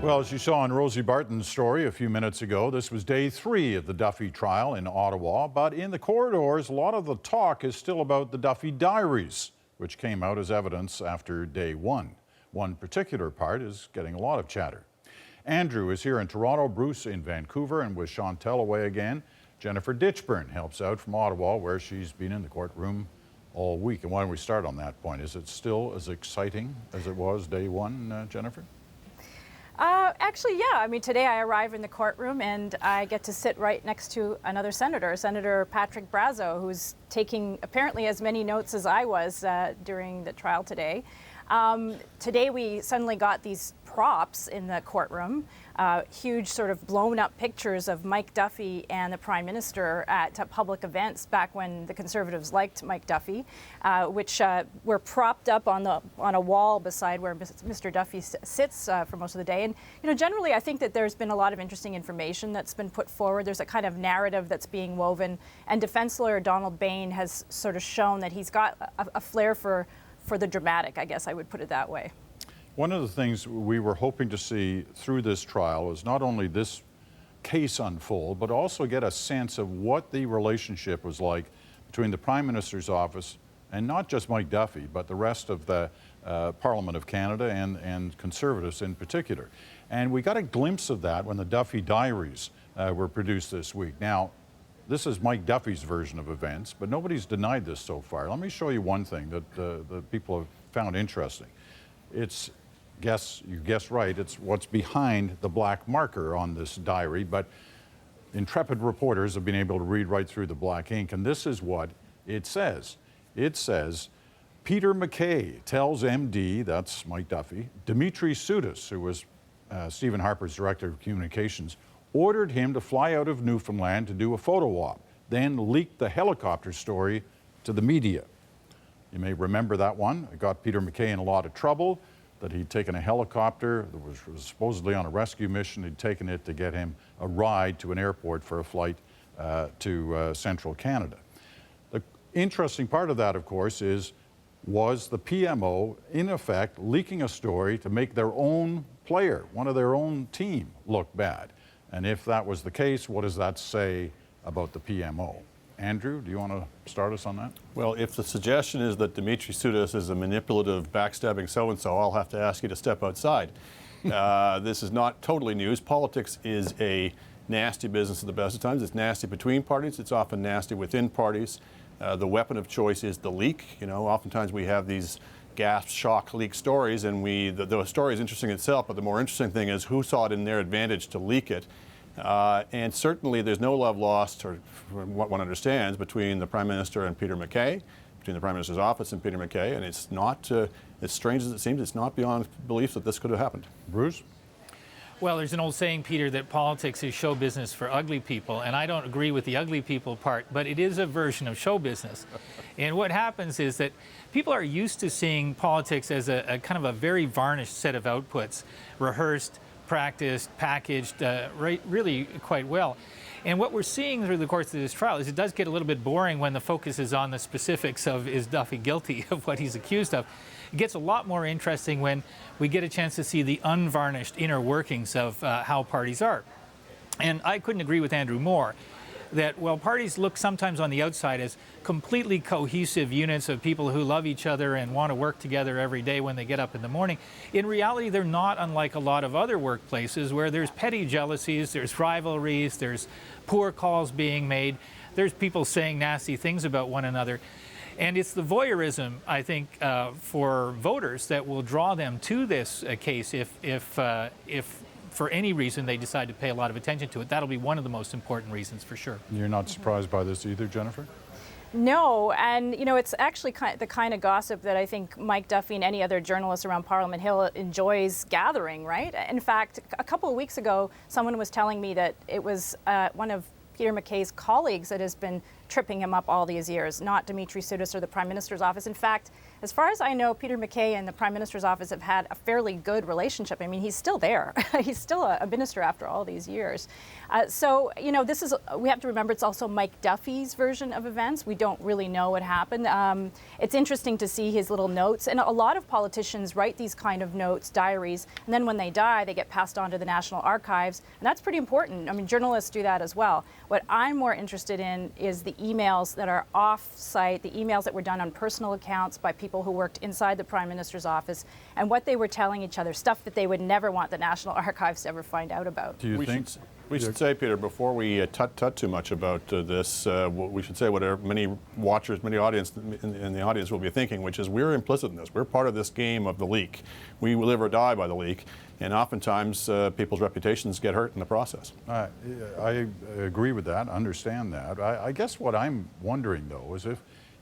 Well, as you saw in Rosie Barton's story a few minutes ago, this was day 3 of the Duffy trial in Ottawa. But in the corridors, a lot of the talk is still about the Duffy Diaries, which came out as evidence after day 1. One particular part is getting a lot of chatter. Andrew is here in Toronto, Bruce in Vancouver, and with Chantel away again, Jennifer Ditchburn helps out from Ottawa, where she's been in the courtroom all week. And why don't we start on that point? Is it still as exciting as it was day 1, Jennifer? Actually, yeah. I mean, today I arrive in the courtroom and I get to sit right next to another senator, Senator Patrick Brazo, who's taking apparently as many notes as I was during the trial today. Today we suddenly got these props in the courtroom, huge sort of blown up pictures of Mike Duffy and the Prime Minister at public events back when the Conservatives liked Mike Duffy, which were propped up on a wall beside where Mr. Duffy sits for most of the day. And you know, generally I think that there's been a lot of interesting information that's been put forward. There's a kind of narrative that's being woven, and defense lawyer Donald Bain has sort of shown that he's got a flair for the dramatic, I guess I would put it that way. One of the things we were hoping to see through this trial is not only this case unfold, but also get a sense of what the relationship was like between the Prime Minister's office and not just Mike Duffy, but the rest of the Parliament of Canada and Conservatives in particular. And we got a glimpse of that when the Duffy Diaries were produced this week. Now, this is Mike Duffy's version of events, but nobody's denied this so far. Let me show you one thing that the people have found interesting. It's, you guessed right, it's what's behind the black marker on this diary, but intrepid reporters have been able to read right through the black ink, and this is what it says. It says, Peter MacKay tells MD, that's Mike Duffy, Dimitri Soudis, who was Stephen Harper's Director of Communications, ordered him to fly out of Newfoundland to do a photo op, then leaked the helicopter story to the media. You may remember that one. It got Peter MacKay in a lot of trouble, that he'd taken a helicopter that was supposedly on a rescue mission. He'd taken it to get him a ride to an airport for a flight to central Canada. The interesting part of that, of course, was the PMO, in effect, leaking a story to make their own player, one of their own team, look bad. And if that was the case, what does that say about the PMO? Andrew, do you want to start us on that? Well, if the suggestion is that Dimitri Soudis is a manipulative, backstabbing so-and-so, I'll have to ask you to step outside. This is not totally news. Politics is a nasty business at the best of times. It's nasty between parties. It's often nasty within parties. The weapon of choice is the leak. You know, oftentimes we have these gasp, shock, leak stories, and the story is interesting itself, but the more interesting thing is who saw it in their advantage to leak it. And certainly there's no love lost, or from what one understands, between the Prime Minister and Peter MacKay, between the Prime Minister's office and Peter MacKay, and it's not, as strange as it seems, it's not beyond belief that this could have happened. Bruce? Well, there's an old saying, Peter, that politics is show business for ugly people, and I don't agree with the ugly people part, but it is a version of show business. And what happens is that people are used to seeing politics as a kind of a very varnished set of outputs, rehearsed, practiced, packaged, really quite well. And what we're seeing through the course of this trial is it does get a little bit boring when the focus is on the specifics of is Duffy guilty of what he's accused of. It gets a lot more interesting when we get a chance to see the unvarnished inner workings of how parties are. And I couldn't agree with Andrew more that while parties look sometimes on the outside as completely cohesive units of people who love each other and want to work together every day when they get up in the morning, in reality they're not unlike a lot of other workplaces where there's petty jealousies, there's rivalries, there's poor calls being made, there's people saying nasty things about one another. And it's the voyeurism, I think, for voters that will draw them to this case if for any reason they decide to pay a lot of attention to it. That'll be one of the most important reasons for sure. You're not surprised by this either, Jennifer? No, and you know, it's actually the kind of gossip that I think Mike Duffy and any other journalist around Parliament Hill enjoys gathering, right? In fact, a couple of weeks ago, someone was telling me that it was one of Peter MacKay's colleagues that has been tripping him up all these years, not Dimitri Soudis or the Prime Minister's office. In fact, as far as I know, Peter MacKay and the Prime Minister's office have had a fairly good relationship. I mean, he's still there. He's still a minister after all these years. So, you know, we have to remember it's also Mike Duffy's version of events. We don't really know what happened. It's interesting to see his little notes. And a lot of politicians write these kind of notes, diaries, and then when they die, they get passed on to the National Archives. And that's pretty important. I mean, journalists do that as well. What I'm more interested in is the emails that are off-site, the emails that were done on personal accounts by people who worked inside the Prime Minister's office, and what they were telling each other, stuff that they would never want the National Archives to ever find out about. Do you think? We should say, Peter, before we tut too much about this, we should say what many watchers, many audience in the audience will be thinking, which is we're implicit in this. We're part of this game of the leak. We live or die by the leak, and oftentimes people's reputations get hurt in the process. I agree with that, understand that. I guess what I'm wondering, though, is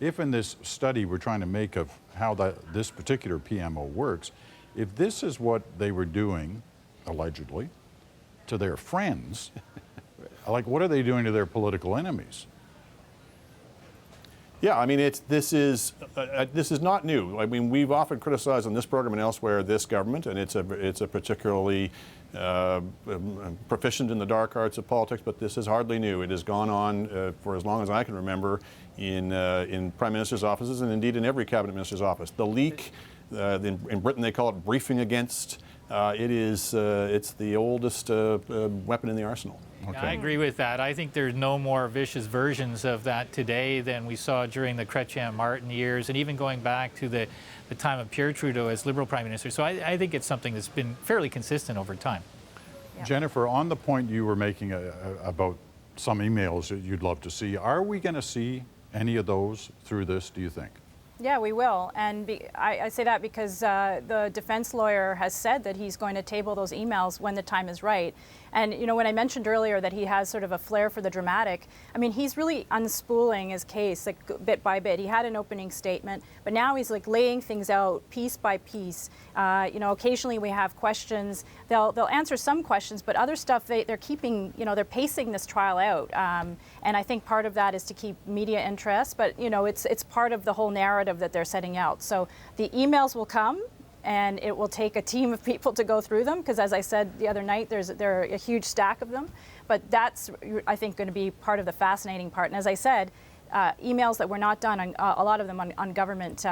if in this study we're trying to make of how this particular PMO works, if this is what they were doing, allegedly, to their friends, like what are they doing to their political enemies? Yeah, I mean, this is not new. I mean, we've often criticized on this program and elsewhere this government, and it's a particularly proficient in the dark arts of politics. But this is hardly new. It has gone on for as long as I can remember in prime ministers' offices, and indeed in every cabinet minister's office. The leak, in Britain they call it briefing against. It's the oldest weapon in the arsenal. Okay. I agree with that. I think there's no more vicious versions of that today than we saw during the Chrétien-Martin years, and even going back to the time of Pierre Trudeau as Liberal Prime Minister. So I think it's something that's been fairly consistent over time. Yeah. Jennifer, on the point you were making about some emails that you'd love to see, are we going to see any of those through this, do you think? Yeah, we will. And I say that because the defense lawyer has said that he's going to table those emails when the time is right. And, you know, when I mentioned earlier that he has sort of a flair for the dramatic, I mean, he's really unspooling his case, like, bit by bit. He had an opening statement, but now he's, like, laying things out piece by piece. You know, occasionally we have questions. They'll answer some questions, but other stuff, they're keeping, you know, they're pacing this trial out. And I think part of that is to keep media interest, but, you know, it's part of the whole narrative that they're setting out. So the emails will come, and it will take a team of people to go through them, because as I said the other night, there are a huge stack of them. But that's, I think, going to be part of the fascinating part. And as I said, emails that were not done, on, a lot of them on government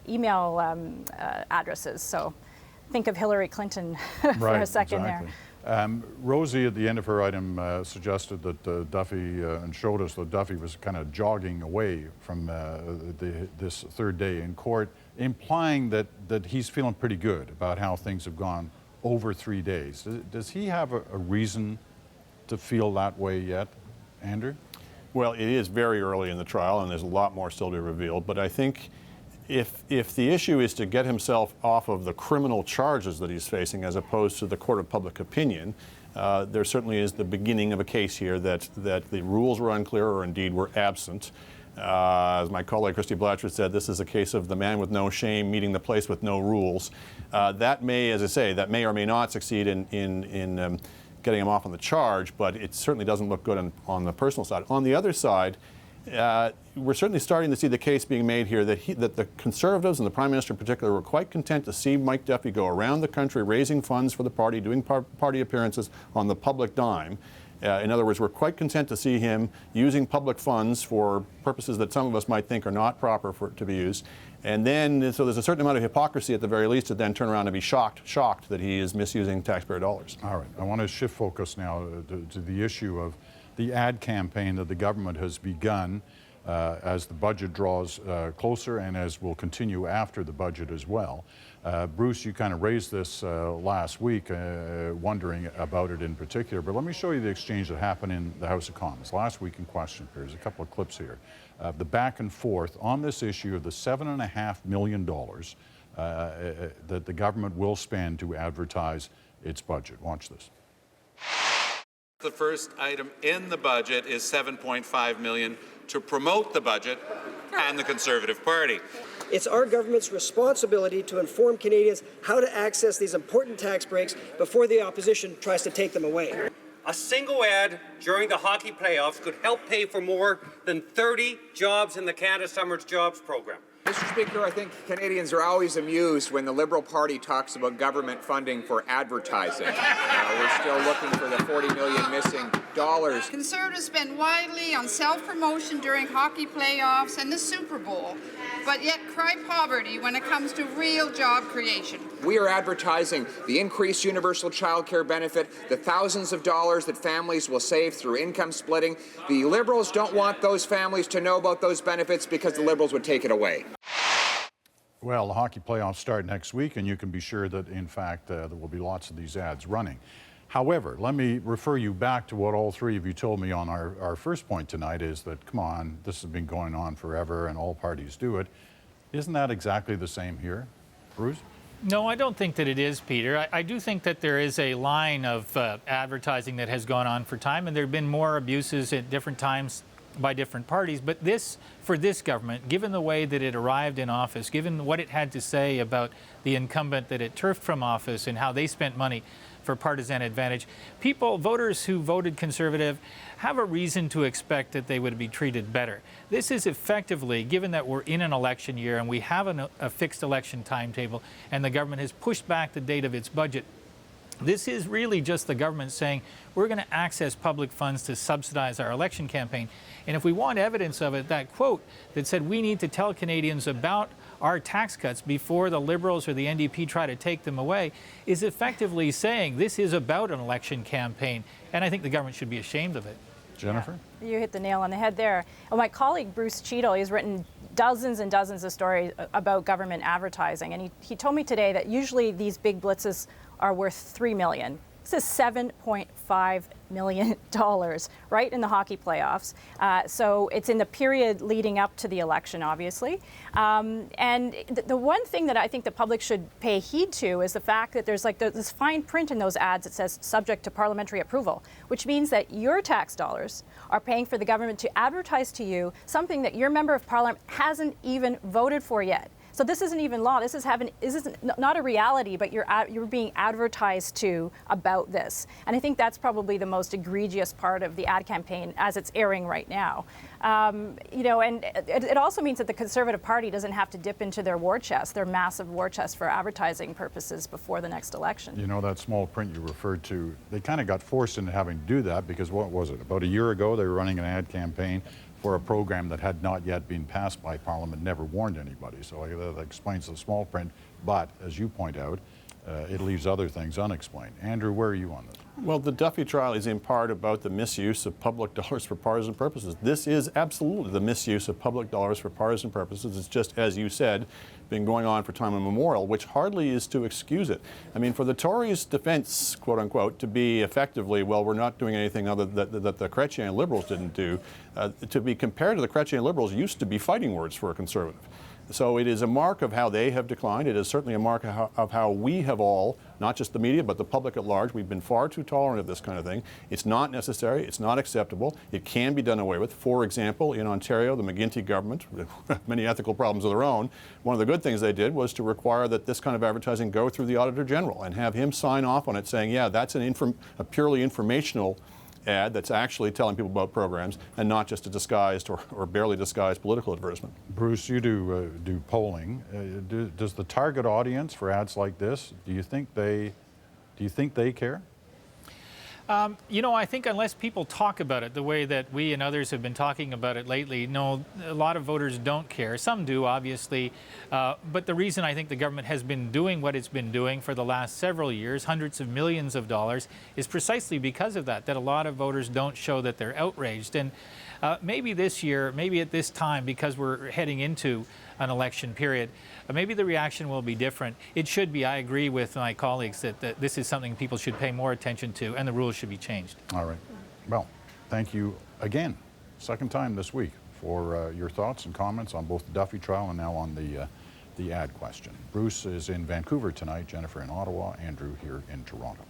email addresses. So think of Hillary Clinton for a second exactly. there. Rosie, at the end of her item, suggested that Duffy, and showed us that Duffy was kind of jogging away from this third day in court, implying that he's feeling pretty good about how things have gone over 3 days. Does he have a reason to feel that way yet, Andrew? Well, it is very early in the trial, and there's a lot more still to be revealed. But I think if the issue is to get himself off of the criminal charges that he's facing as opposed to the court of public opinion, there certainly is the beginning of a case here that the rules were unclear or indeed were absent. As my colleague Christy Blatchford said, this is a case of the man with no shame meeting the place with no rules. That may, as I say, that may or may not succeed in getting him off on the charge, but it certainly doesn't look good on the personal side. On the other side, we're certainly starting to see the case being made here that the Conservatives and the Prime Minister in particular were quite content to see Mike Duffy go around the country raising funds for the party, doing party appearances on the public dime. In other words, we're quite content to see him using public funds for purposes that some of us might think are not proper to be used. And then, so there's a certain amount of hypocrisy at the very least to then turn around and be shocked that he is misusing taxpayer dollars. All right, I want to shift focus now to the issue of the ad campaign that the government has begun as the budget draws closer and as will continue after the budget as well. Bruce, you kind of raised this last week, wondering about it in particular, but let me show you the exchange that happened in the House of Commons last week in question period. There's a couple of clips here. The back and forth on this issue of the $7.5 million that the government will spend to advertise its budget. Watch this. The first item in the budget is $7.5 million to promote the budget and the Conservative Party. It's our government's responsibility to inform Canadians how to access these important tax breaks before the opposition tries to take them away. A single ad during the hockey playoffs could help pay for more than 30 jobs in the Canada Summer's Jobs program. Mr. Speaker, I think Canadians are always amused when the Liberal Party talks about government funding for advertising. We're still looking for the $40 million missing dollars. Conservatives spend widely on self-promotion during hockey playoffs and the Super Bowl, but yet cry poverty when it comes to real job creation. We are advertising the increased universal child care benefit, the thousands of dollars that families will save through income splitting. The Liberals don't want those families to know about those benefits because the Liberals would take it away. Well, the hockey playoffs start next week, and you can be sure that, in fact, there will be lots of these ads running. However, let me refer you back to what all three of you told me on our first point tonight, is that, come on, this has been going on forever and all parties do it. Isn't that exactly the same here? Bruce? No, I don't think that it is, Peter. I do think that there is a line of advertising that has gone on for time, and there have been more abuses at different times by different parties. But this, for this government, given the way that it arrived in office, given what it had to say about the incumbent that it turfed from office and how they spent money for partisan advantage, people, voters who voted Conservative, have a reason to expect that they would be treated better. This is effectively, given that we're in an election year and we have a fixed election timetable and the government has pushed back the date of its budget, this is really just the government saying we're going to access public funds to subsidize our election campaign. And if we want evidence of it, that quote that said we need to tell Canadians about our tax cuts before the Liberals or the NDP try to take them away is effectively saying this is about an election campaign. And I think the government should be ashamed of it. Jennifer? Yeah, you hit the nail on the head there. Well, my colleague Bruce Cheadle, he's written dozens and dozens of stories about government advertising. And he told me today that usually these big blitzes are worth $3 million. This is $7.5 million, right in the hockey playoffs. So it's in the period leading up to the election, obviously. And the one thing that I think the public should pay heed to is the fact that there's like this fine print in those ads that says subject to parliamentary approval, which means that your tax dollars are paying for the government to advertise to you something that your member of parliament hasn't even voted for yet. So this isn't even law. This is not a reality, but you're being advertised to about this. And I think that's probably the most egregious part of the ad campaign as it's airing right now. You know, and it also means that the Conservative Party doesn't have to dip into their war chest, their massive war chest for advertising purposes before the next election. You know, that small print you referred to, they kind of got forced into having to do that because what was it? About a year ago, they were running an ad campaign for a program that had not yet been passed by Parliament, never warned anybody. So that explains the small print, but as you point out, it leaves other things unexplained. Andrew, where are you on this? Well, the Duffy trial is in part about the misuse of public dollars for partisan purposes. This is absolutely the misuse of public dollars for partisan purposes. It's just, as you said, been going on for time immemorial, which hardly is to excuse it. I mean, for the Tories' defense, quote unquote, to be effectively, well, we're not doing anything other that the Chrétien Liberals didn't do, to be compared to the Chrétien Liberals used to be fighting words for a Conservative. So it is a mark of how they have declined. It is certainly a mark of how we have all, not just the media, but the public at large, we've been far too tolerant of this kind of thing. It's not necessary. It's not acceptable. It can be done away with. For example, in Ontario, the McGuinty government, many ethical problems of their own, one of the good things they did was to require that this kind of advertising go through the Auditor General and have him sign off on it saying, yeah, that's a purely informational ad that's actually telling people about programs and not just a disguised or barely disguised political advertisement. Bruce, you do polling. Does the target audience for ads like this, do you think they care? You know, I think unless people talk about it the way that we and others have been talking about it lately, no, a lot of voters don't care. Some do, obviously. But the reason I think the government has been doing what it's been doing for the last several years, hundreds of millions of dollars, is precisely because of that a lot of voters don't show that they're outraged. And maybe this year, maybe at this time, because we're heading into an election period, maybe the reaction will be different. It should be. I agree with my colleagues that this is something people should pay more attention to, and the rules should be changed. All right. Well, thank you again, second time this week, for your thoughts and comments on both the Duffy trial and now on the ad question. Bruce is in Vancouver tonight, Jennifer in Ottawa, Andrew here in Toronto.